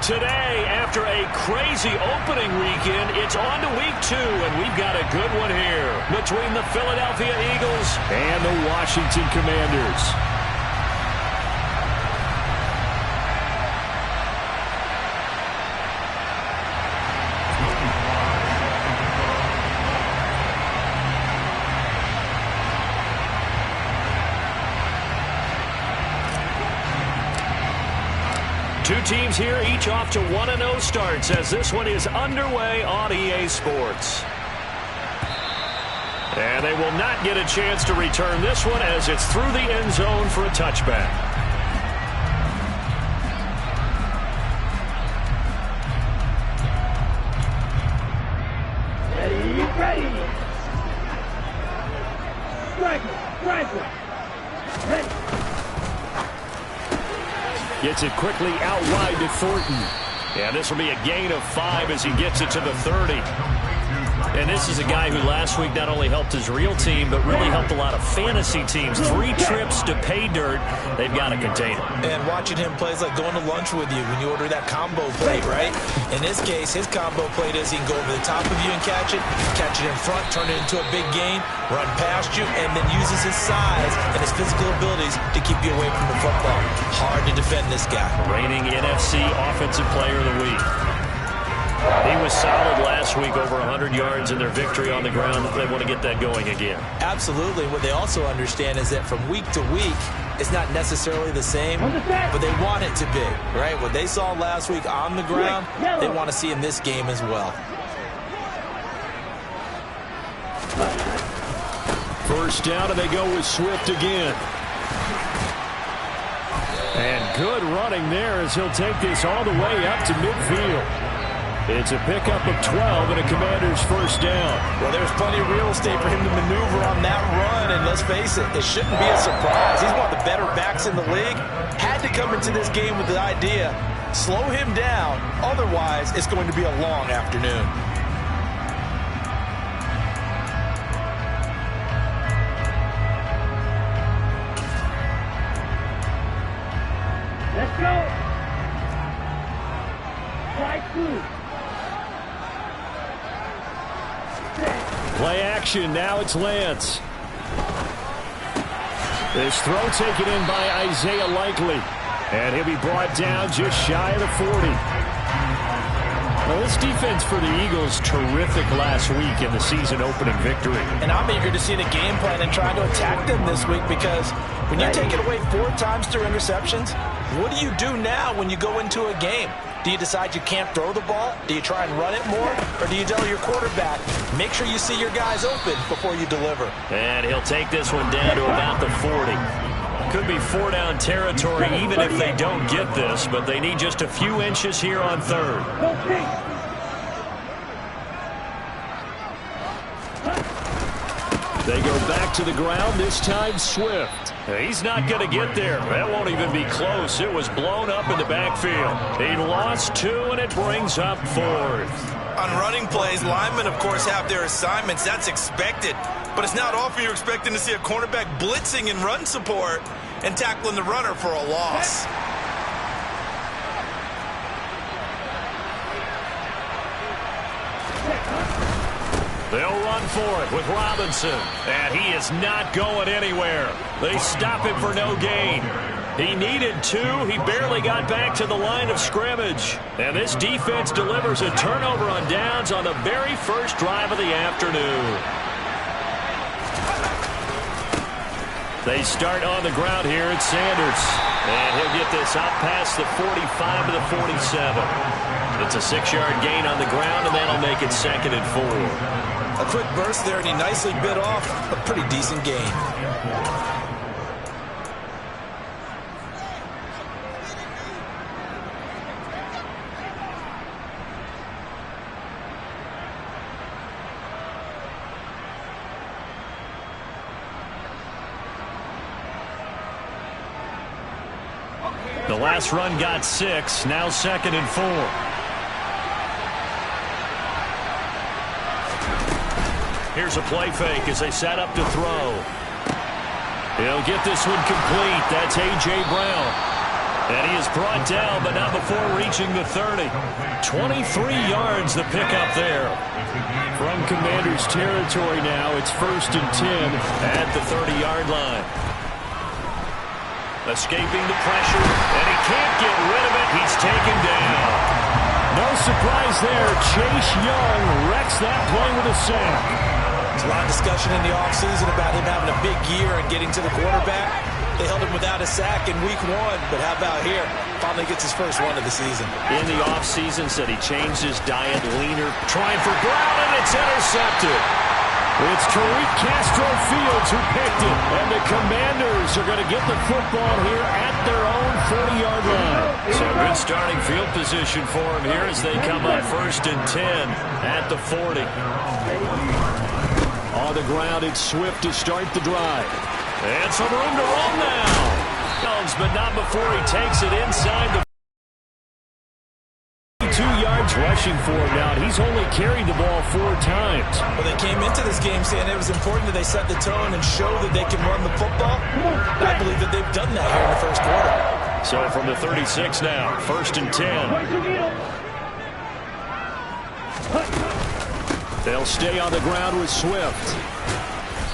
Today, after a crazy opening weekend, it's on to week 2, and we've got a good one here between the Philadelphia Eagles and the Washington Commanders. Two teams here, each off to 1-0 starts as this one is underway on EA Sports. And they will not get a chance to return this one as it's through the end zone for a touchback. Ready. Striker. Ready. Gets it quickly out wide to Thornton. And this will be a gain of 5 as he gets it to the 30. And this is a guy who last week not only helped his real team, but really helped a lot of fantasy teams. 3 trips to pay dirt. They've got to contain him. And watching him play is like going to lunch with you when you order that combo plate, right? In this case, his combo plate is he can go over the top of you and catch it in front, turn it into a big gain, run past you, and then uses his size and his physical abilities to keep you away from the football. Hard to defend this guy. Reigning NFC Offensive Player of the Week. He was solid last week, over 100 yards in their victory on the ground. They want to get that going again. Absolutely. What they also understand is that from week to week, it's not necessarily the same, but they want it to be, right? What they saw last week on the ground, they want to see in this game as well. First down, and they go with Swift again. And good running there as he'll take this all the way up to midfield. It's a pickup of 12 and a Commander's first down. Well, there's plenty of real estate for him to maneuver on that run, and let's face it, it shouldn't be a surprise. He's one of the better backs in the league. Had to come into this game with the idea, slow him down, otherwise it's going to be a long afternoon. Let's go. Strike 2. Play action, now it's Lance. This throw taken in by Isaiah Likely. And he'll be brought down just shy of the 40. Well, this defense for the Eagles, terrific last week in the season opening victory. And I'm eager to see the game plan and try to attack them this week, because when you take it away 4 times through interceptions, what do you do now when you go into a game? Do you decide you can't throw the ball? Do you try and run it more? Or do you tell your quarterback, make sure you see your guys open before you deliver? And he'll take this one down to about the 40. Could be 4-down territory even if they don't get this, but they need just a few inches here on third. They go back to the ground, this time Swift. He's not going to get there. That won't even be close. It was blown up in the backfield. He lost 2, and it brings up 4th. On running plays, linemen, of course, have their assignments. That's expected. But it's not often you're expecting to see a cornerback blitzing in run support and tackling the runner for a loss. They'll run for it with Robinson. And he is not going anywhere. They stop him for no gain. He needed 2. He barely got back to the line of scrimmage. And this defense delivers a turnover on downs on the very first drive of the afternoon. They start on the ground here at Sanders. And he'll get this out past the 45 to the 47. It's a 6-yard gain on the ground, and that'll make it 2nd and 4. A quick burst there, and he nicely bit off a pretty decent gain. The last run got 6, now 2nd and 4. Here's a play fake as they set up to throw. He'll get this one complete. That's A.J. Brown. And he is brought down, but not before reaching the 30. 23 yards the pickup there. From Commanders territory now, it's 1st and 10 at the 30-yard line. Escaping the pressure, and he can't get rid of it. He's taken down. No surprise there. Chase Young wrecks that play with a sack. There's a lot of discussion in the offseason about him having a big year and getting to the quarterback. They held him without a sack in week 1, but how about here? Finally gets his first one of the season. In the offseason, said he changed his diet, leaner, trying for Brown, and it's intercepted. It's Tariq Castro Fields who picked it, and the Commanders are going to get the football here at their own 40-yard line. So good starting field position for him here as they come up 1st and 10 at the 40. On the ground, it's Swift to start the drive. And some room to run now. But not before he takes it inside the 2 yards rushing for him now. He's only carried the ball 4 times. Well, they came into this game saying it was important that they set the tone and show that they can run the football. I believe that they've done that here in the first quarter. So from the 36 now, 1st and 10. They'll stay on the ground with Swift.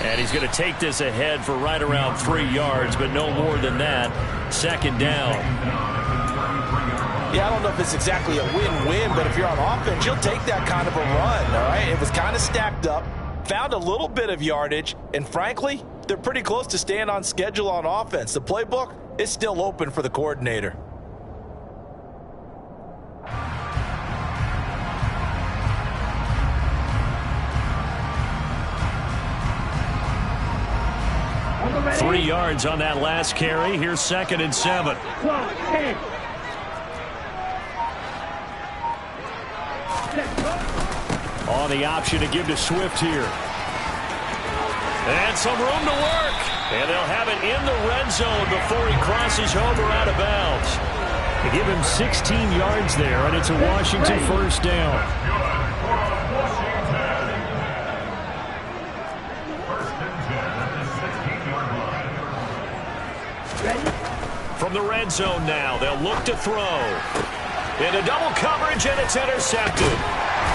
And he's going to take this ahead for right around 3 yards, but no more than that. 2nd down. Yeah, I don't know if it's exactly a win-win, but if you're on offense, you'll take that kind of a run, all right? It was kind of stacked up, found a little bit of yardage, and frankly, they're pretty close to staying on schedule on offense. The playbook is still open for the coordinator. Three yards on that last carry. Here's 2nd and 7. On the option to give to Swift here. And some room to work. And they'll have it in the red zone before he crosses over out of bounds. They give him 16 yards there, and it's a Washington 1st down. From the red zone now, they'll look to throw. Into double coverage, and it's intercepted.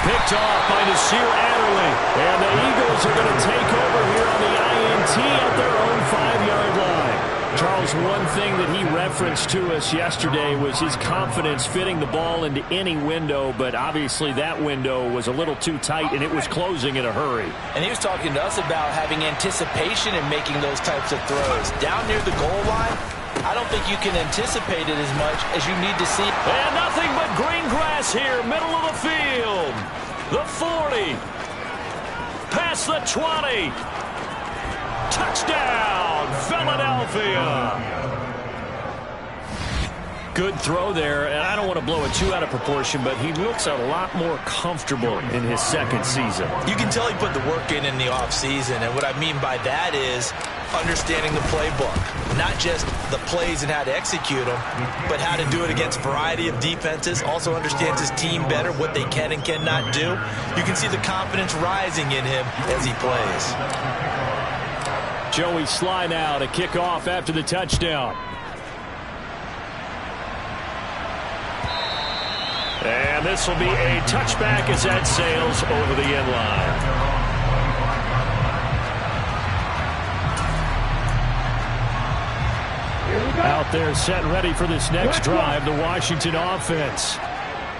Picked off by Nasir Adderley. And the Eagles are going to take over here on the INT at their own 5-yard line. Charles, one thing that he referenced to us yesterday was his confidence fitting the ball into any window, but obviously that window was a little too tight, and it was closing in a hurry. And he was talking to us about having anticipation in making those types of throws. Down near the goal line, I don't think you can anticipate it as much as you need to see. And nothing but green grass here, middle of the field. The 40. Past the 20. Touchdown, Philadelphia. Good throw there, and I don't want to blow it too out of proportion, but he looks a lot more comfortable in his 2nd season. You can tell he put the work in the offseason, and what I mean by that is understanding the playbook. Not just the plays and how to execute them, but how to do it against a variety of defenses. Also understands his team better, what they can and cannot do. You can see the confidence rising in him as he plays. Joey Sly now to kick off after the touchdown. And this will be a touchback as that sails over the end line. Out there set and ready for this next drive, the Washington offense.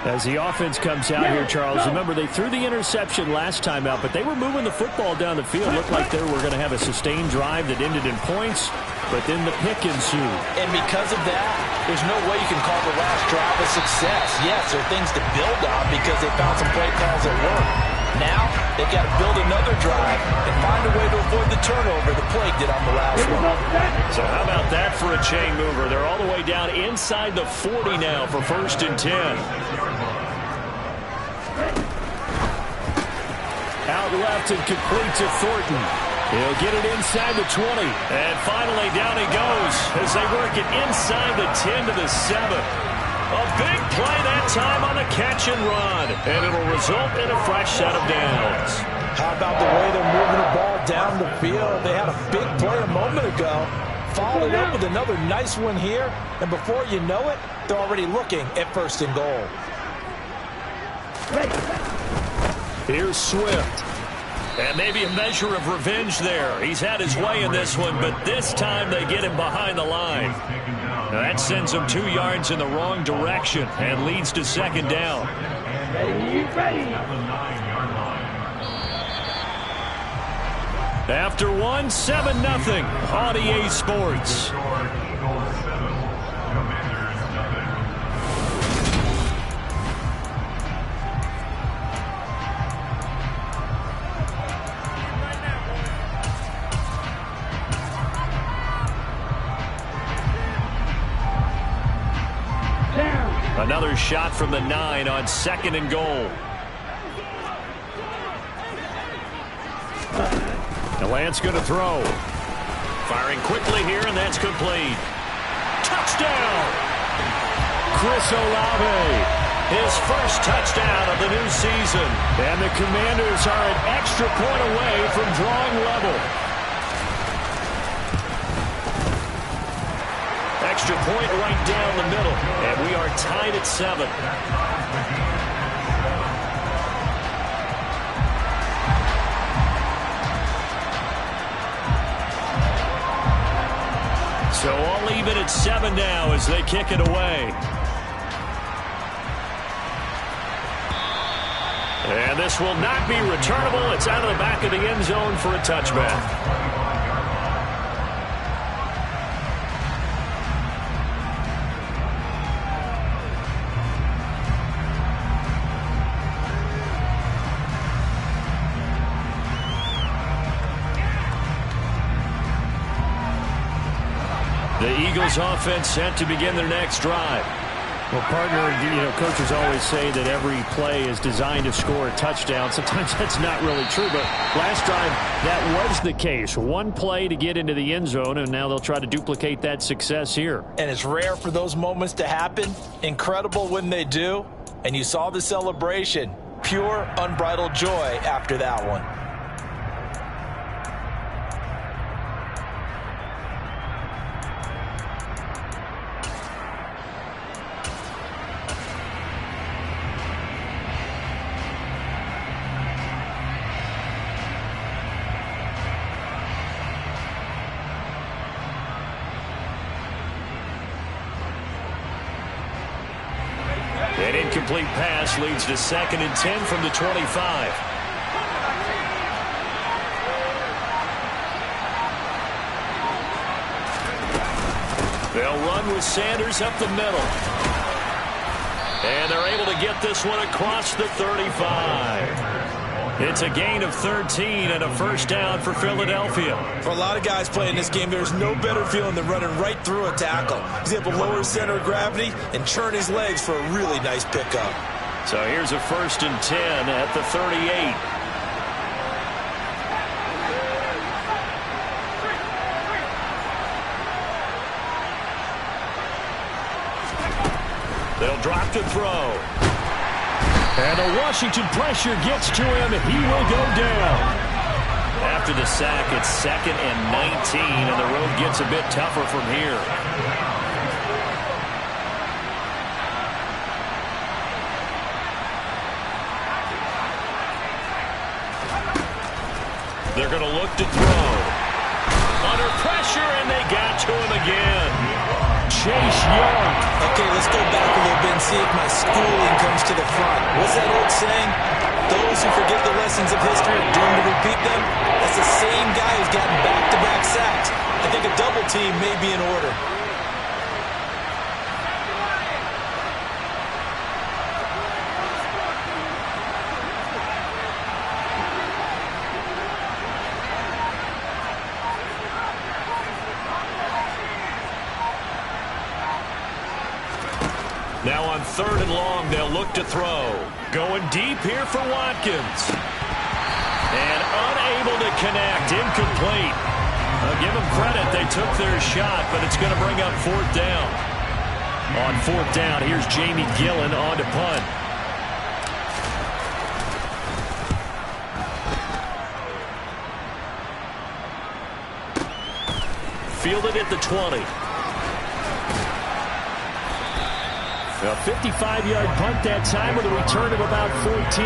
As the offense comes out here, Charles, remember they threw the interception last time out, but they were moving the football down the field. Looked like they were going to have a sustained drive that ended in points, but then the pick ensued. And because of that, there's no way you can call the last drive a success. Yes, there are things to build on because they found some play calls that work. Now, they've got to build another drive and find a way to avoid the turnover the Plague did on the last one. So how about that for a chain mover? They're all the way down inside the 40 now for 1st and 10. Out left and complete to Thornton. He'll get it inside the 20. And finally down he goes as they work it inside the 10 to the 7. A big play that time on the catch and run. And it'll result in a fresh set of downs. How about the way they're moving the ball down the field? They had a big play a moment ago. followed up with another nice one here, and before you know it, they're already looking at 1st and goal. Here's Swift. And maybe a measure of revenge there. He's had his way in this one, but this time they get him behind the line. Now that sends him 2 yards in the wrong direction and leads to 2nd down. Ready. After one, 7-0 on EA Sports. Another shot from the 9 on 2nd and goal. Lance going to throw. Firing quickly here, and that's complete. Touchdown! Chris Olave. His first touchdown of the new season. And the Commanders are an extra point away from drawing level. Extra point right down the middle. And we are tied at 7. So all even at 7 now as they kick it away. And this will not be returnable. It's out of the back of the end zone for a touchback. The Eagles offense set to begin their next drive. Well, partner, coaches always say that every play is designed to score a touchdown. Sometimes that's not really true, but last drive, that was the case. One play to get into the end zone, and now they'll try to duplicate that success here. And it's rare for those moments to happen. Incredible when they do. And you saw the celebration. Pure, unbridled joy after that one. An incomplete pass leads to 2nd and 10 from the 25. They'll run with Sanders up the middle. And they're able to get this one across the 35. It's a gain of 13 and a 1st down for Philadelphia. For a lot of guys playing this game, there's no better feeling than running right through a tackle. He's able to lower his center of gravity and churn his legs for a really nice pickup. So here's a 1st and 10 at the 38. They'll drop to throw. And the Washington pressure gets to him. He will go down. After the sack, it's 2nd and 19, and the road gets a bit tougher from here. They're going to look to throw. Under pressure, and they got to him again. Chase Young. Okay, let's go back a little bit and see if my schooling comes to the front. What's that old saying? Those who forget the lessons of history are doomed to repeat them. That's the same guy who's gotten back-to-back sacks. I think a double team may be in order. Now on 3rd and long, they'll look to throw. Going deep here for Watkins. And unable to connect. Incomplete. I'll give them credit. They took their shot, but it's going to bring up 4th down. On 4th down, here's Jamie Gillen on to punt. fielded at the 20. A 55-yard punt that time with a return of about 14.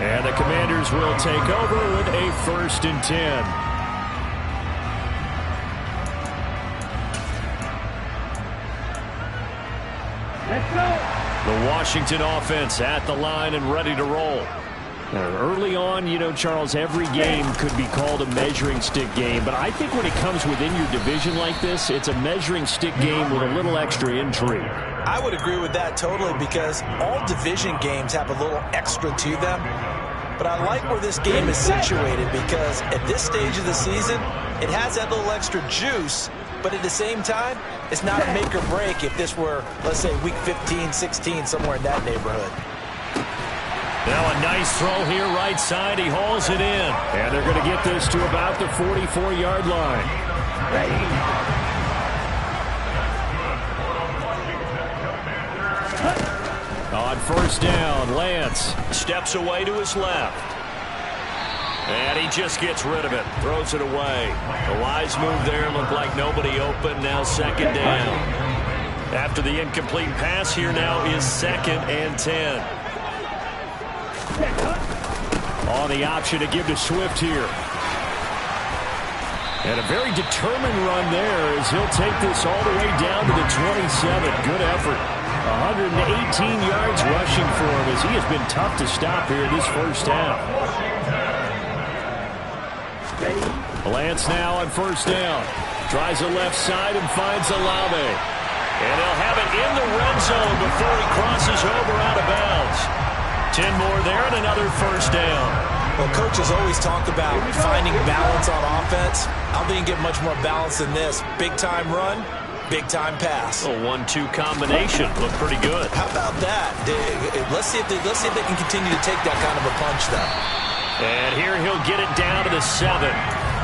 And the Commanders will take over with a 1st and 10. Let's go. The Washington offense at the line and ready to roll. Early on, you know, Charles, every game could be called a measuring stick game. But I think when it comes within your division like this, it's a measuring stick game with a little extra intrigue. I would agree with that totally because all division games have a little extra to them. But I like where this game is situated because at this stage of the season, it has that little extra juice. But at the same time, it's not a make or break if this were, let's say, week 15, 16, somewhere in that neighborhood. Now a nice throw here right side. He hauls it in. And they're going to get this to about the 44-yard line. On 1st down, Lance steps away to his left. And he just gets rid of it. Throws it away. A wise move there. Looked like nobody open. Now 2nd down. After the incomplete pass, here now is 2nd and 10. On the option to give to Swift here. And a very determined run there as he'll take this all the way down to the 27. Good effort. 118 yards rushing for him as he has been tough to stop here this 1st half. Lance now on 1st down. Tries the left side and finds Olave. And he'll have it in the red zone before he crosses over out of bounds. 10 more there and another 1st down. Well, coaches always talk about finding balance on offense. I don't think you get much more balance than this. Big-time run, big-time pass. A 1-2 combination. Looked pretty good. How about that? Let's see if they can continue to take that kind of a punch, though. And here he'll get it down to the 7.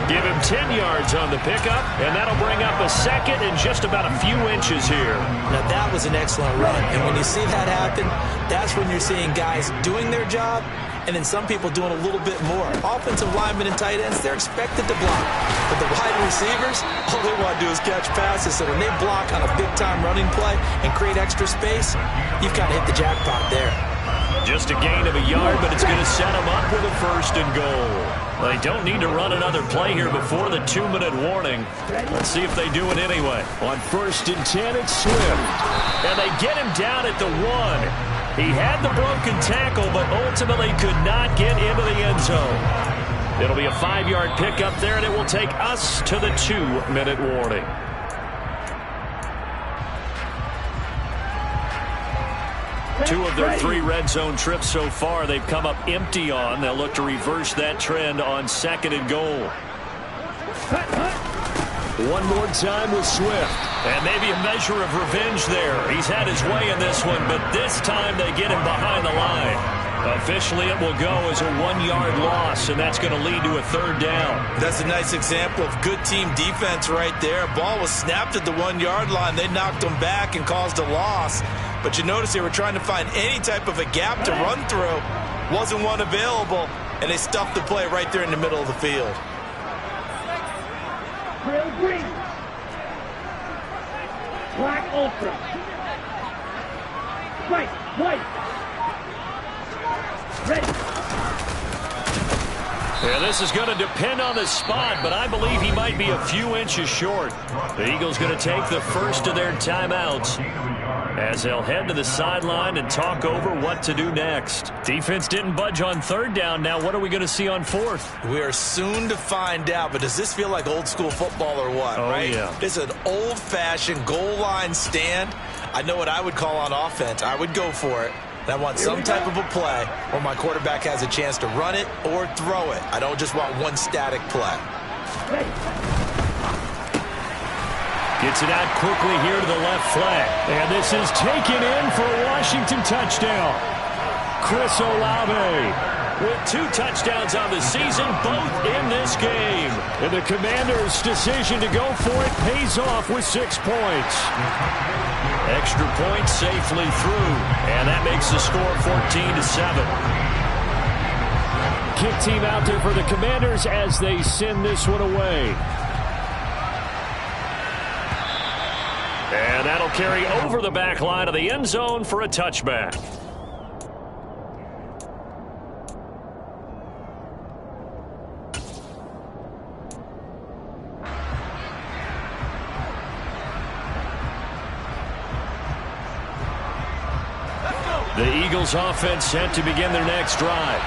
Give him 10 yards on the pickup, and that'll bring up a 2nd and just about a few inches here. Now, that was an excellent run. And when you see that happen, that's when you're seeing guys doing their job and then some people doing a little bit more. Offensive linemen and tight ends, they're expected to block. But the wide receivers, all they want to do is catch passes. So when they block on a big-time running play and create extra space, you've kind of hit the jackpot there. Just a gain of a yard, but it's going to set them up with a 1st and goal. They don't need to run another play here before the 2-minute warning. Let's see if they do it anyway. On 1st and 10, it's Swift. And they get him down at the 1. He had the broken tackle, but ultimately could not get into the end zone. It'll be a 5-yard pickup there, and it will take us to the 2-minute warning. Two of their 3 red zone trips so far they've come up empty on. They'll look to reverse that trend on 2nd and goal. One more time with Swift. And maybe a measure of revenge there. He's had his way in this one, but this time they get him behind the line. Officially, it will go as a 1-yard loss, and that's going to lead to a 3rd down. That's a nice example of good team defense right there. Ball was snapped at the 1-yard line. They knocked him back and caused a loss. But you notice they were trying to find any type of a gap to run through. Wasn't one available, and they stuffed the play right there in the middle of the field. Grill green. Black ultra. White, white. Ready. Yeah, this is going to depend on the spot, but I believe he might be a few inches short. The Eagles going to take the first of their timeouts as they'll head to the sideline and talk over what to do next. Defense didn't budge on 3rd down. Now what are we going to see on 4th? We are soon to find out, but does this feel like old school football or what, oh, right? Yeah. This is an old-fashioned goal line stand. I know what I would call on offense. I would go for it. And I want some type of a play where my quarterback has a chance to run it or throw it. I don't just want one static play. Gets it out quickly here to the left flank. And this is taken in for a Washington touchdown. Chris Olave with 2 touchdowns on the season, both in this game. And the Commanders' decision to go for it pays off with 6 points. Extra point safely through, and that makes the score 14-7. Kick team out there for the Commanders as they send this one away. carry over the back line of the end zone for a touchback. The Eagles offense set to begin their next drive.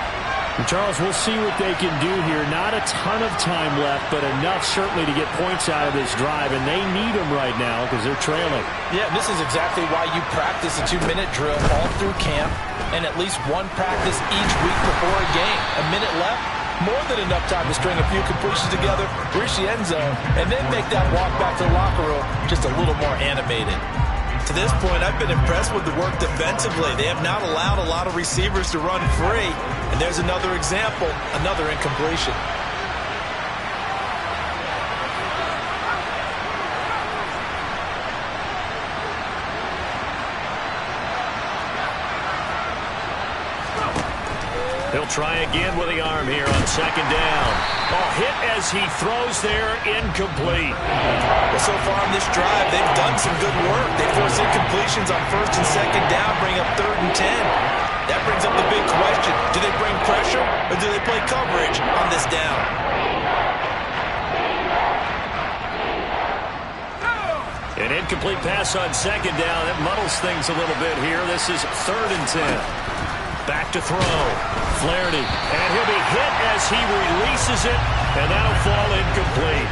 And Charles, we'll see what they can do here. Not a ton of time left, but enough certainly to get points out of this drive, and they need them right now because they're trailing. Yeah, this is exactly why you practice a 2-minute drill all through camp and at least one practice each week before a game. A minute left, more than enough time to string a few completions together, reach the end zone, and then make that walk back to the locker room just a little more animated. To this point, I've been impressed with the work defensively. They have not allowed a lot of receivers to run free. And there's another example, another incompletion. He'll try again with the arm here on second down. Oh, hit as he throws there, incomplete. Well, so far on this drive, they've done some good work. They force incompletions on first and second down, bring up 3rd and 10. That brings up the big question. Do they bring pressure or do they play coverage on this down? An incomplete pass on second down. That muddles things a little bit here. This is 3rd and 10. Back to throw. Flaherty. And he'll be hit as he releases it. And that'll fall incomplete.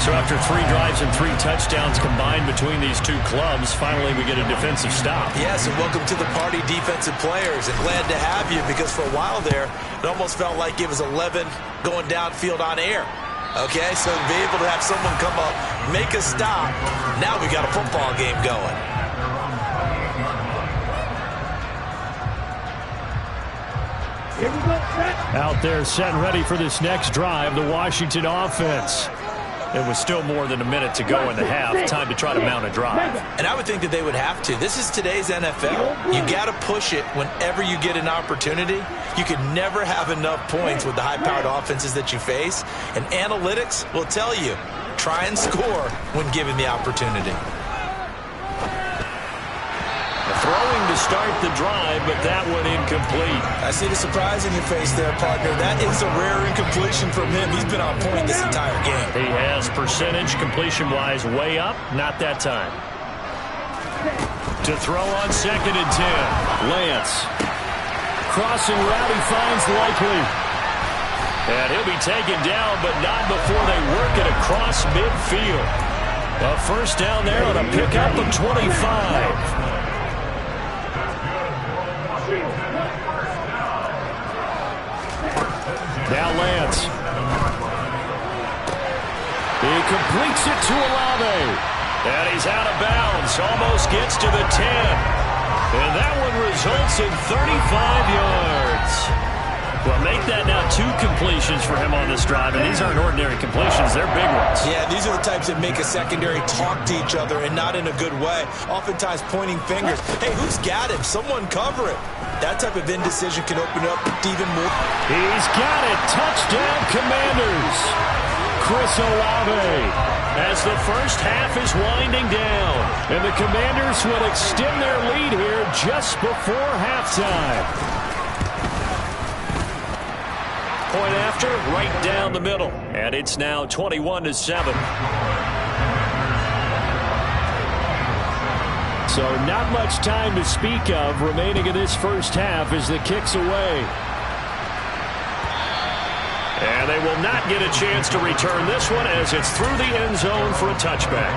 So after 3 drives and 3 touchdowns combined between these two clubs, finally we get a defensive stop. Yes, and welcome to the party, defensive players. And glad to have you because for a while there, it almost felt like it was 11 going downfield on air. Okay, so to be able to have someone come up, make a stop, now we got a football game going. Here we go, set. Out there set and ready for this next drive, the Washington offense. It was still more than a minute to go in the half. Time to try to mount a drive. And I would think that they would have to. This is today's NFL. You got to push it whenever you get an opportunity. You can never have enough points with the high-powered offenses that you face. And analytics will tell you, try and score when given the opportunity. Throwing to start the drive, but that one incomplete. I see the surprise in your face there, partner. That is a rare incompletion from him. He's been on point this entire game. He has percentage completion-wise way up. Not that time. To throw on 2nd and 10. Lance. Crossing route, he finds Likely. And he'll be taken down, but not before they work it across midfield. A first down there on a pickup of 25. Now Lance. He completes it to Olave. And he's out of bounds. Almost gets to the 10. And that one results in 35 yards. Well, make that now 2 completions for him on this drive. And these aren't ordinary completions. They're big ones. Yeah, these are the types that make a secondary talk to each other and not in a good way. Oftentimes pointing fingers. Hey, who's got him? Someone cover it. That type of indecision can open up even more. He's got it. Touchdown, Commanders. Chris Olave. As the first half is winding down. And the Commanders will extend their lead here just before halftime. Point after, right down the middle. And it's now 21-7. So not much time to speak of remaining in this first half as the kick's away. And they will not get a chance to return this one as it's through the end zone for a touchback.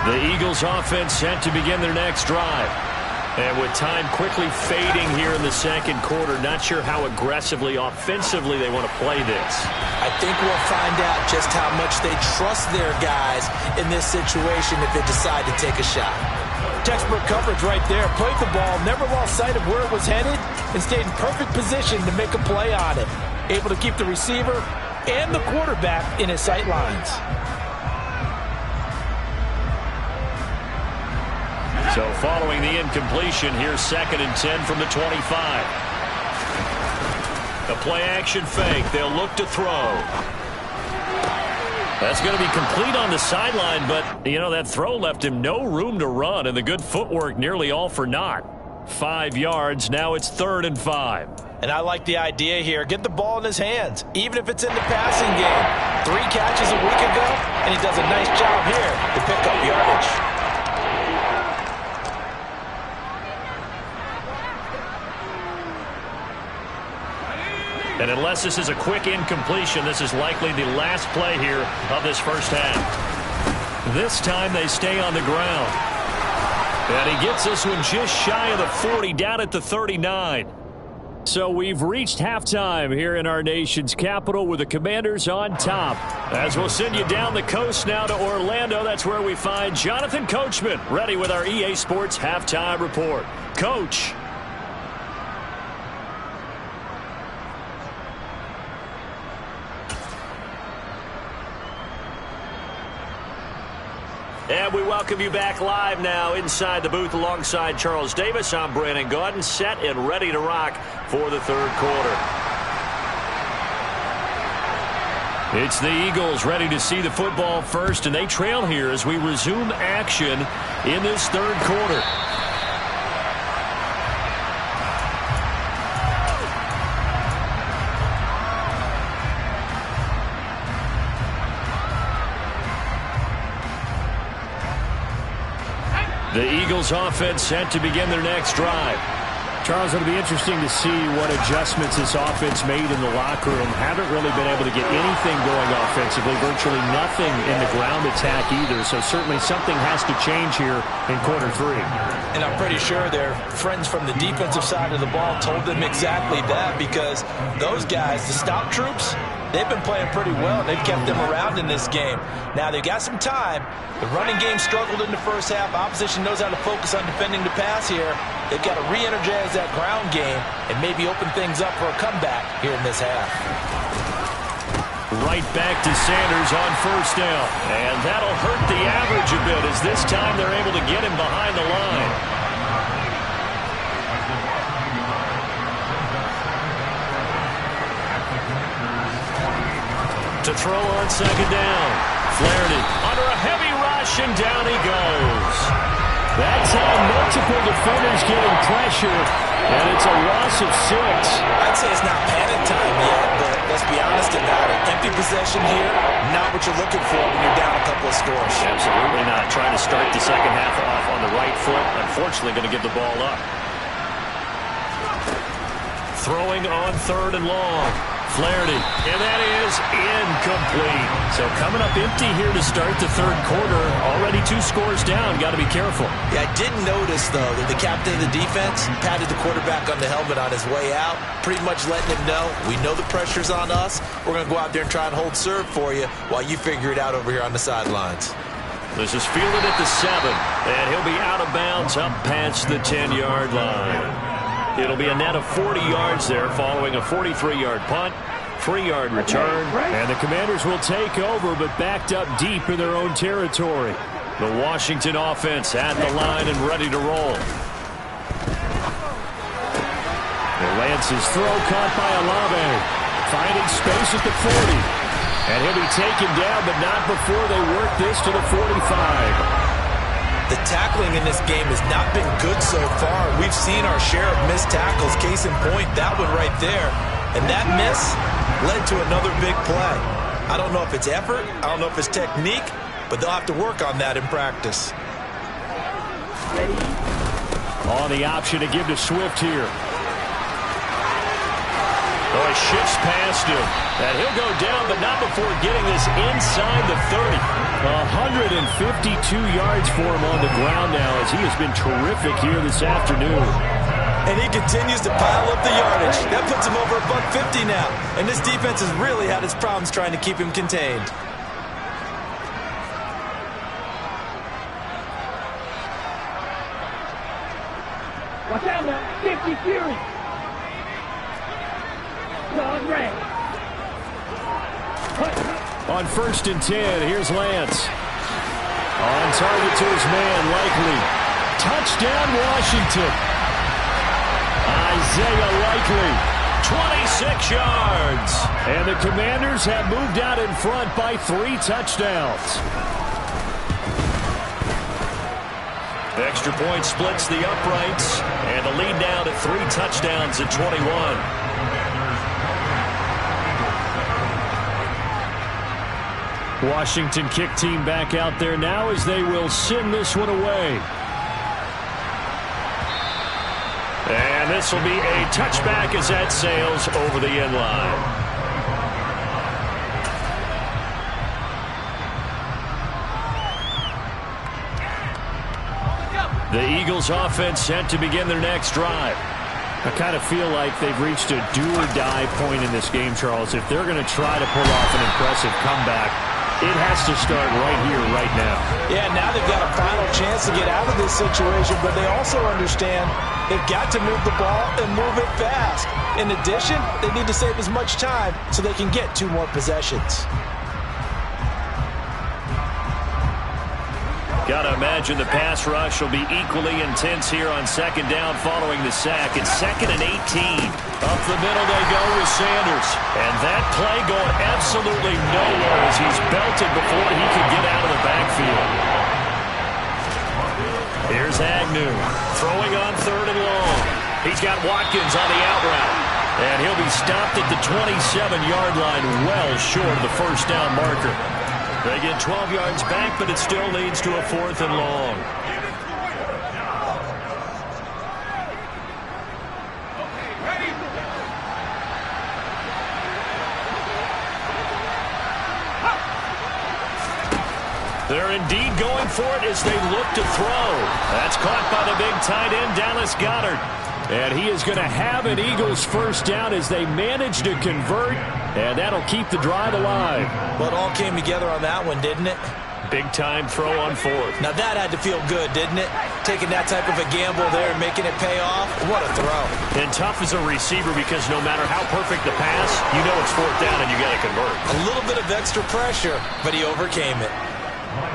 The Eagles offense set to begin their next drive. And with time quickly fading here in the second quarter, not sure how aggressively, offensively they want to play this. I think we'll find out just how much they trust their guys in this situation if they decide to take a shot. Textbook coverage right there. Played the ball, never lost sight of where it was headed, and stayed in perfect position to make a play on it. Able to keep the receiver and the quarterback in his sight lines. So following the incompletion, here's 2nd and 10 from the 25. The play action fake. They'll look to throw. That's going to be complete on the sideline, but, you know, that throw left him no room to run, and the good footwork nearly all for naught. 5 yards. Now it's 3rd and 5. And I like the idea here. Get the ball in his hands, even if it's in the passing game. 3 catches a week ago, and he does a nice job here to pick up yardage. And unless this is a quick incompletion, this is likely the last play here of this first half. This time they stay on the ground. And he gets this one just shy of the 40, down at the 39. So we've reached halftime here in our nation's capital with the Commanders on top. As we'll send you down the coast now to Orlando, that's where we find Jonathan Coachman ready with our EA Sports Halftime Report. Coach. And we welcome you back live now inside the booth alongside Charles Davis. I'm Brandon Gaudin, set and ready to rock for the 3rd quarter. It's the Eagles ready to see the football first, and they trail here as we resume action in this 3rd quarter. The Eagles offense set to begin their next drive. Charles, it'll be interesting to see what adjustments this offense made in the locker room. Haven't really been able to get anything going offensively, virtually nothing in the ground attack either. So certainly something has to change here in quarter 3. And I'm pretty sure their friends from the defensive side of the ball told them exactly that, because those guys, the stop troops, they've been playing pretty well, and they've kept them around in this game. Now, they've got some time. The running game struggled in the first half. Opposition knows how to focus on defending the pass here. They've got to re-energize that ground game and maybe open things up for a comeback here in this half. Right back to Sanders on 1st down. And that'll hurt the average a bit, as this time they're able to get him behind the line. To throw on 2nd down. Flaherty under a heavy rush, and down he goes. That time, multiple defenders getting pressure, and it's a loss of 6. I'd say it's not panic time yet, but let's be honest about it. Empty possession here, not what you're looking for when you're down a couple of scores. Absolutely not. Trying to start the second half off on the right foot. Unfortunately, going to give the ball up. Throwing on 3rd and long. Flaherty, and that is incomplete. So coming up empty here to start the 3rd quarter. Already 2 scores down. Got to be careful. Yeah, I did notice, though, that the captain of the defense patted the quarterback on the helmet on his way out, pretty much letting him know, we know the pressure's on us. We're going to go out there and try and hold serve for you while you figure it out over here on the sidelines. This is fielded at the 7, and he'll be out of bounds up past the 10-yard line. It'll be a net of 40 yards there following a 43-yard punt, 3-yard return. And the Commanders will take over, but backed up deep in their own territory. The Washington offense at the line and ready to roll. Lance's throw caught by Olave. Finding space at the 40. And he'll be taken down, but not before they work this to the 45. The tackling in this game has not been good so far. We've seen our share of missed tackles. Case in point, that one right there. And that miss led to another big play. I don't know if it's effort. I don't know if it's technique. But they'll have to work on that in practice. On the option to give to Swift here. Oh, he shifts past him. And he'll go down, but not before getting this inside the 30. 152 yards for him on the ground now, as he has been terrific here this afternoon. And he continues to pile up the yardage. That puts him over $150 now. And this defense has really had its problems trying to keep him contained. Watch out now. 50 Fury. On 1st and 10, here's Lance. On target to his man, Likely. Touchdown, Washington. Isaiah Likely 26 yards. And the Commanders have moved out in front by 3 touchdowns. Extra point splits the uprights, and the lead now to 3 touchdowns at 21. Washington kick team back out there now as they will send this one away. And this will be a touchback as that sails over the end line. The Eagles offense set to begin their next drive. I kind of feel like they've reached a do-or-die point in this game, Charles. If they're going to try to pull off an impressive comeback, it has to start right here, right now. Yeah, now they've got a final chance to get out of this situation, but they also understand they've got to move the ball and move it fast. In addition, they need to save as much time so they can get 2 more possessions. Got to imagine the pass rush will be equally intense here on second down following the sack. It's 2nd and 18. Up the middle they go with Sanders. And that play going absolutely nowhere as he's belted before he could get out of the backfield. Here's Agnew throwing on 3rd and long. He's got Watkins on the out route. And he'll be stopped at the 27-yard line, well short of the first down marker. They get 12 yards back, but it still leads to a 4th and long. They're indeed going for it as they look to throw. That's caught by the big tight end, Dallas Goedert. And he is going to have an Eagles first down as they manage to convert, and that'll keep the drive alive. But it all came together on that one, didn't it? Big-time throw on 4th. Now that had to feel good, didn't it? Taking that type of a gamble there and making it pay off. What a throw. And tough as a receiver because no matter how perfect the pass, you know it's 4th down and you got to convert. A little bit of extra pressure, but he overcame it.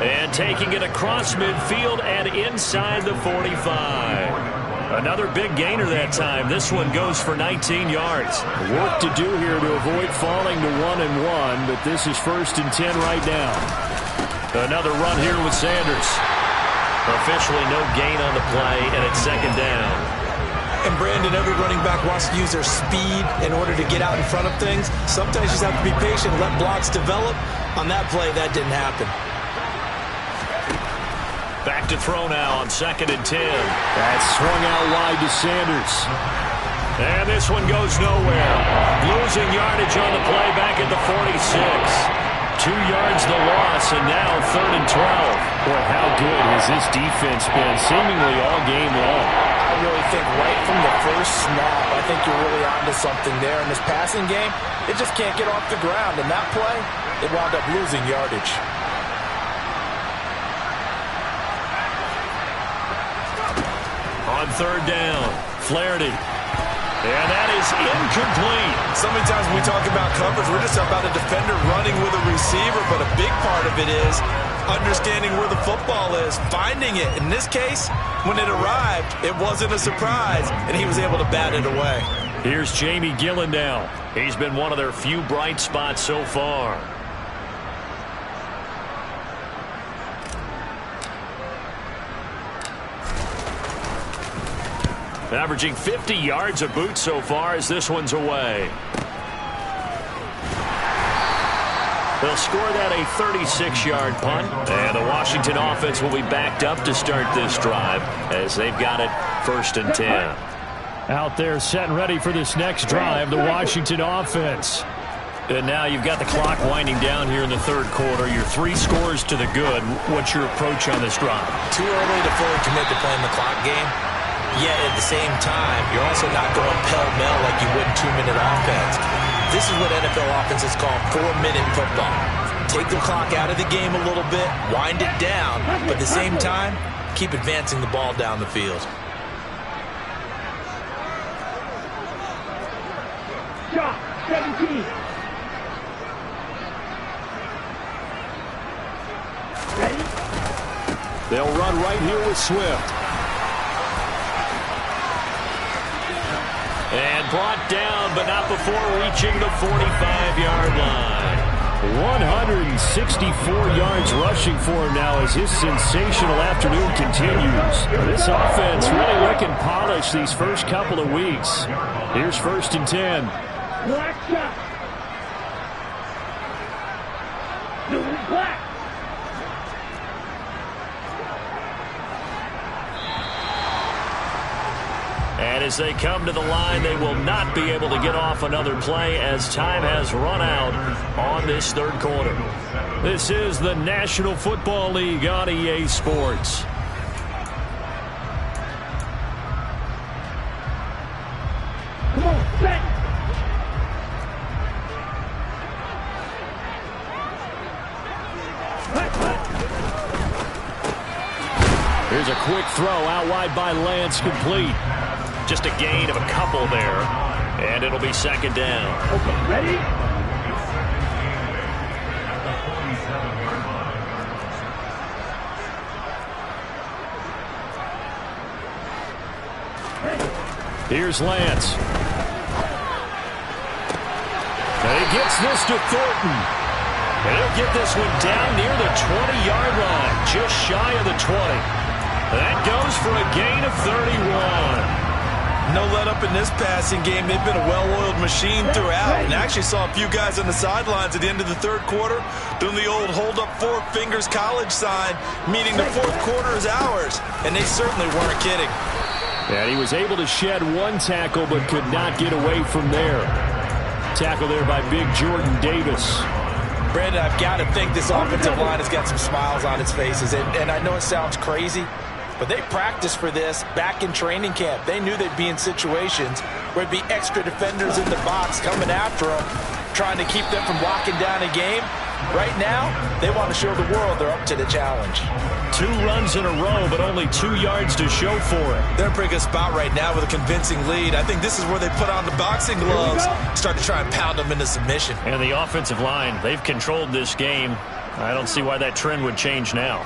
And taking it across midfield and inside the 45. Another big gainer that time. This one goes for 19 yards. Work to do here to avoid falling to 1-1, but this is 1st and 10 right now. Another run here with Sanders. Officially no gain on the play, and it's 2nd down. And Brandon, every running back wants to use their speed in order to get out in front of things. Sometimes you just have to be patient, let blocks develop. On that play, that didn't happen. Back to throw now on 2nd and 10. That's swung out wide to Sanders. And this one goes nowhere. Losing yardage on the play back at the 46. 2 yards the loss, and now 3rd and 12. Boy, how good has this defense been seemingly all game long? I really think right from the first snap, I think you're really onto something there. In this passing game, it just can't get off the ground. And that play, it wound up losing yardage. On 3rd down, Flaherty. And that is incomplete. So many times when we talk about coverage, we're just about a defender running with a receiver, but a big part of it is understanding where the football is, finding it. In this case, when it arrived, it wasn't a surprise, and he was able to bat it away. Here's Jamie Gillen now. He's been one of their few bright spots so far. Averaging 50 yards a boot so far as this one's away. They'll score that a 36-yard punt, and the Washington offense will be backed up to start this drive as they've got it 1st and 10. Out there set and ready for this next drive, the Washington offense. And now you've got the clock winding down here in the 3rd quarter. You're 3 scores to the good. What's your approach on this drive? Too early to fully commit to playing the clock game. Yet at the same time, you're also not going pell-mell like you would in 2-minute offense. This is what NFL offenses call 4-minute football. Take the clock out of the game a little bit, wind it down, but at the same time, keep advancing the ball down the field. Shot, 17. Ready? They'll run right here with Swift. And brought down but not before reaching the 45-yard line. 164 yards rushing for him now as his sensational afternoon continues. This offense really looking polished these first couple of weeks. Here's 1st and 10. Black shot. Doing black. And as they come to the line, they will not be able to get off another play as time has run out on this third quarter. This is the National Football League on EA Sports. Come on, set. Here's a quick throw out wide by Lance, complete. Just a gain of a couple there, and it'll be 2nd down. Okay, ready? Here's Lance. And he gets this to Thornton. And he'll get this one down near the 20-yard line, just shy of the 20. That goes for a gain of 31. No let up in this passing game. They've been a well-oiled machine throughout. And actually saw a few guys on the sidelines at the end of the third quarter doing the old hold up 4 fingers college sign, meaning the fourth quarter is ours. And they certainly weren't kidding. And he was able to shed one tackle but could not get away from there. Tackle there by big Jordan Davis. Brandon, I've got to think this offensive line has got some smiles on its faces. And I know it sounds crazy, but they practiced for this back in training camp. They knew they'd be in situations where there'd be extra defenders in the box coming after them, trying to keep them from locking down a game. Right now, they want to show the world they're up to the challenge. 2 runs in a row, but only 2 yards to show for it. They're in a pretty good spot right now with a convincing lead. I think this is where they put on the boxing gloves, start to try and pound them into submission. And the offensive line, they've controlled this game. I don't see why that trend would change now.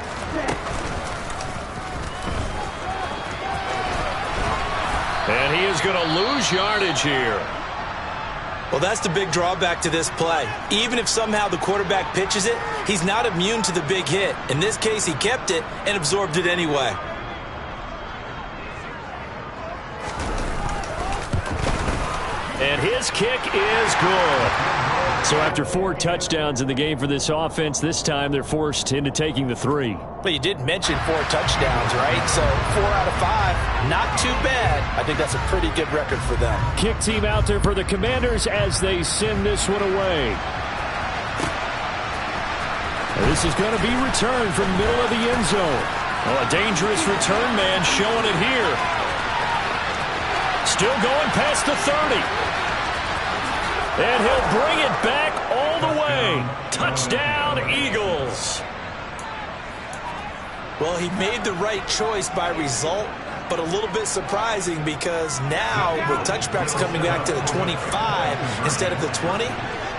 And he is going to lose yardage here. Well, that's the big drawback to this play. Even if somehow the quarterback pitches it, he's not immune to the big hit. In this case, he kept it and absorbed it anyway. And his kick is good. So after 4 touchdowns in the game for this offense, this time they're forced into taking the 3. But you did mention 4 touchdowns, right? So 4 out of 5, not too bad. I think that's a pretty good record for them. Kick team out there for the Commanders as they send this one away. And this is going to be returned from the middle of the end zone. Well, a dangerous return man showing it here. Still going past the 30. And he'll bring it back all the way. Touchdown, Eagles. Well, he made the right choice by result, but a little bit surprising because now with touchbacks coming back to the 25 instead of the 20,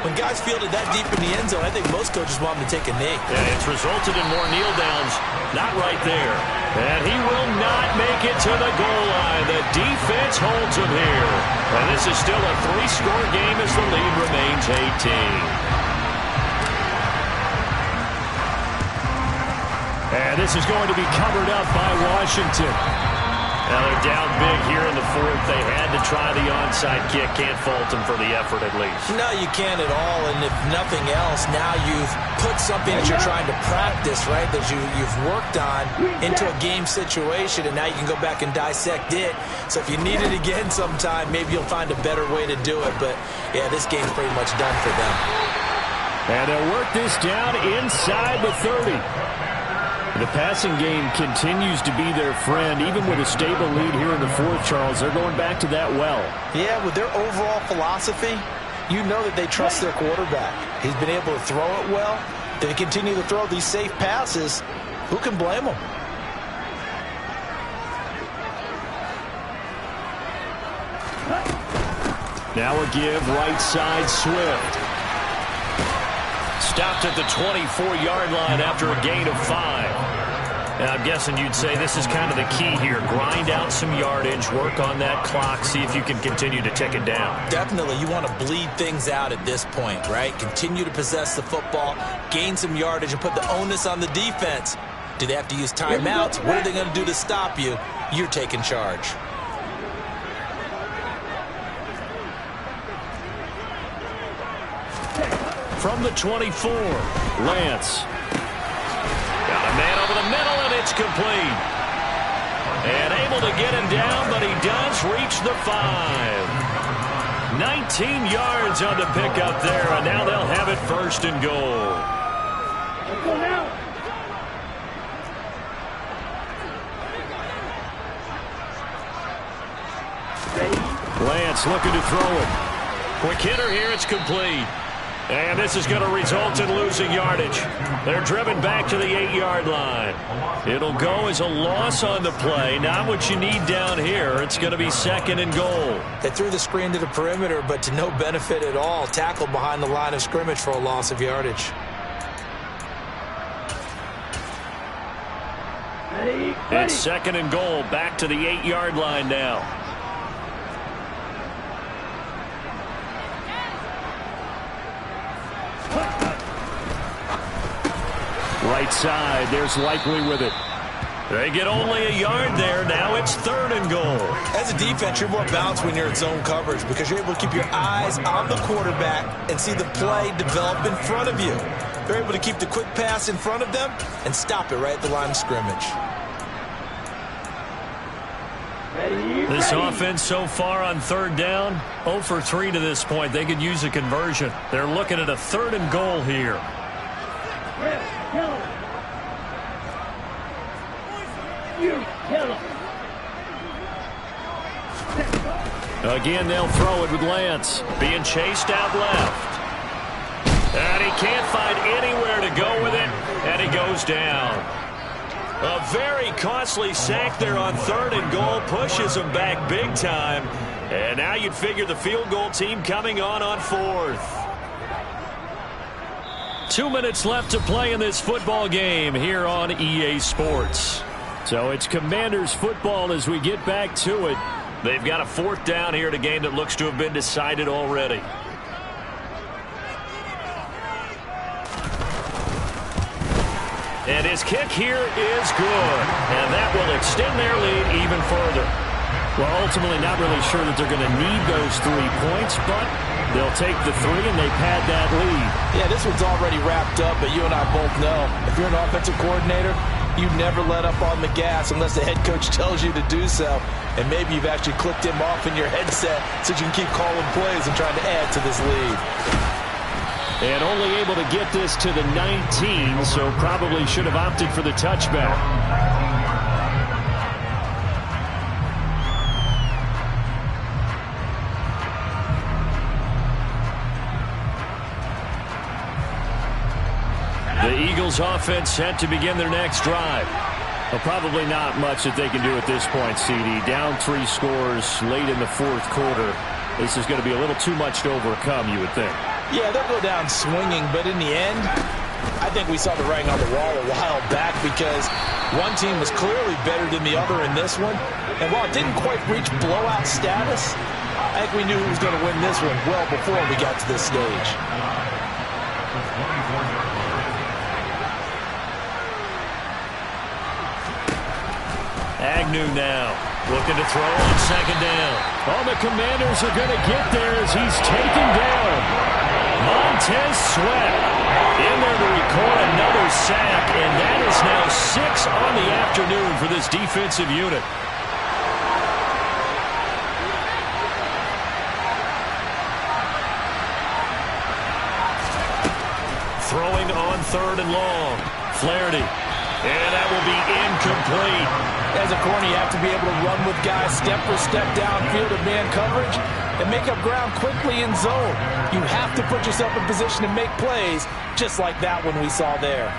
when guys fielded that deep in the end zone, I think most coaches want them to take a knee. Yeah, it's resulted in more kneel downs. Not right there. And he will not make it to the goal line. The defense holds him here. And this is still a 3-score game as the lead remains 18. And this is going to be covered up by Washington. Now they're down big here in the 4th. They had to try the onside kick. Can't fault them for the effort at least. No, you can't at all. And if nothing else, now you've put something that you're trying to practice, right, that you've worked on into a game situation, and now you can go back and dissect it. So if you need it again sometime, maybe you'll find a better way to do it. But, yeah, this game's pretty much done for them. And they'll work this down inside the 30. The passing game continues to be their friend. Even with a stable lead here in the 4th, Charles, they're going back to that well. Yeah, with their overall philosophy, you know that they trust their quarterback. He's been able to throw it well. They continue to throw these safe passes. Who can blame them? Now a give right side, Swift. Stopped at the 24-yard line after a gain of 5. I'm guessing you'd say this is kind of the key here. Grind out some yardage, work on that clock, see if you can continue to tick it down. Definitely, you want to bleed things out at this point, right? Continue to possess the football, gain some yardage, and put the onus on the defense. Do they have to use timeouts? What are they going to do to stop you? You're taking charge. From the 24, Lance. Got a man over the middle, and it's complete. And able to get him down, but he does reach the 5. 19 yards on the pickup there, and now they'll have it first and goal. Let's go now. Lance looking to throw it. Quick hitter here, it's complete. And this is going to result in losing yardage. They're driven back to the 8-yard line. It'll go as a loss on the play. Not what you need down here. It's going to be second and goal. They threw the screen to the perimeter, but to no benefit at all. Tackled behind the line of scrimmage for a loss of yardage. Ready. It's second and goal. Back to the 8-yard line now. Right side, there's Likely with it. They get only a yard there. Now it's third and goal. As a defense, you're more balanced when you're in zone coverage because you're able to keep your eyes on the quarterback and see the play develop in front of you. They're able to keep the quick pass in front of them and stop it right at the line of scrimmage. This offense so far on third down, 0 for 3 to this point. They could use a conversion. They're looking at a third and goal here. Again, they'll throw it with Lance. Being chased out left. And he can't find anywhere to go with it. And he goes down. A very costly sack there on third and goal. Pushes him back big time. And now you'd figure the field goal team coming on fourth. 2 minutes left to play in this football game here on EA Sports. So it's Commanders football as we get back to it. They've got a fourth down here in a game that looks to have been decided already. And his kick here is good. And that will extend their lead even further. Well, ultimately not really sure that they're going to need those 3 points, but they'll take the 3 and they pad that lead. Yeah, this one's already wrapped up, but you and I both know if you're an offensive coordinator, you never let up on the gas unless the head coach tells you to do so. And maybe you've actually clicked him off in your headset so you can keep calling plays and trying to add to this lead. And only able to get this to the 19, so probably should have opted for the touchback. The Eagles offense set to begin their next drive. Well, probably not much that they can do at this point, CD. Down 3 scores late in the fourth quarter. This is going to be a little too much to overcome, you would think. Yeah, they'll go down swinging, but in the end, I think we saw the writing on the wall a while back because one team was clearly better than the other in this one. And while it didn't quite reach blowout status, I think we knew who was going to win this one well before we got to this stage. Agnew now looking to throw on second down. Oh, the Commanders are going to get there as he's taken down. Montez Sweat in there to record another sack, and that is now 6 on the afternoon for this defensive unit. Throwing on third and long. Flaherty. And that will be incomplete. As a corner, you have to be able to run with guys step for step downfield of man coverage and make up ground quickly in zone. You have to put yourself in position to make plays just like that one we saw there.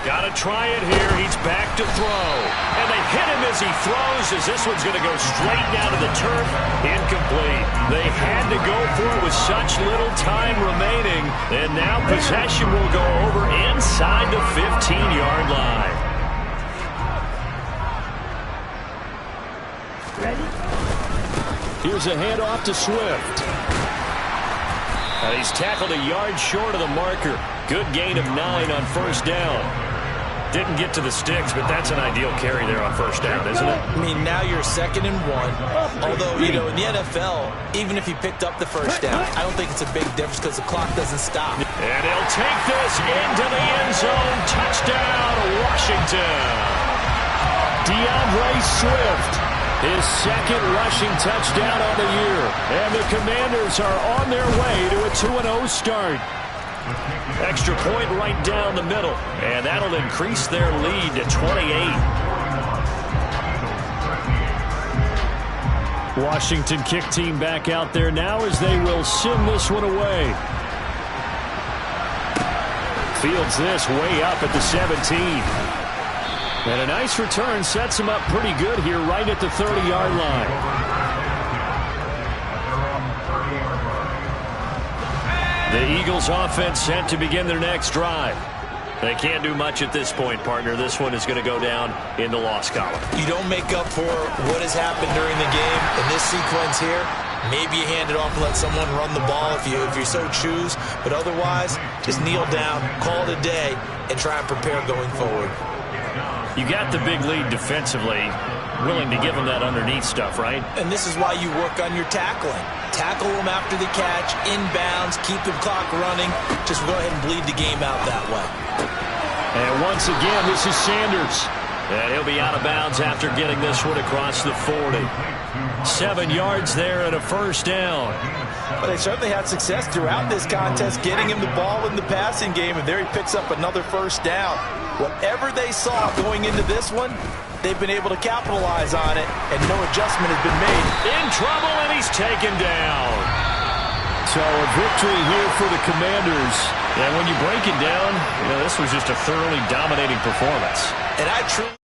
Got to try it here. He's back to throw. And they hit him as he throws, as this one's going to go straight down to the turf. Incomplete. They had to go for it with such little time remaining. And now possession will go over inside the 15-yard line. Here's a handoff to Swift. He's tackled a yard short of the marker. Good gain of 9 on first down. Didn't get to the sticks, but that's an ideal carry there on first down, isn't it? I mean, now you're 2nd and 1. Although, you know, in the NFL, even if you picked up the first down, I don't think it's a big difference because the clock doesn't stop. And he'll take this into the end zone. Touchdown, Washington. DeAndre Swift, his 2nd rushing touchdown on the year. And the Commanders are on their way to a 2-0 start. Extra point right down the middle. And that'll increase their lead to 28. Washington kick team back out there now as they will send this one away. Fields this way up at the 17. And a nice return sets him up pretty good here right at the 30-yard line. The Eagles offense set to begin their next drive. They can't do much at this point, partner. This one is going to go down in the loss column. You don't make up for what has happened during the game. In this sequence here, maybe you hand it off and let someone run the ball if you so choose. But otherwise, just kneel down, call it a day, and try and prepare going forward. You got the big lead defensively, willing to give them that underneath stuff, right? And this is why you work on your tackling. Tackle them after the catch, inbounds, keep the clock running. Just go ahead and bleed the game out that way. And once again, this is Sanders. And he'll be out of bounds after getting this one across the 40. 7 yards there and a first down. But they certainly had success throughout this contest, getting him the ball in the passing game, and there he picks up another first down. Whatever they saw going into this one, they've been able to capitalize on it, and no adjustment has been made. In trouble, and he's taken down. So a victory here for the Commanders. And when you break it down, you know, this was just a thoroughly dominating performance. And I truly...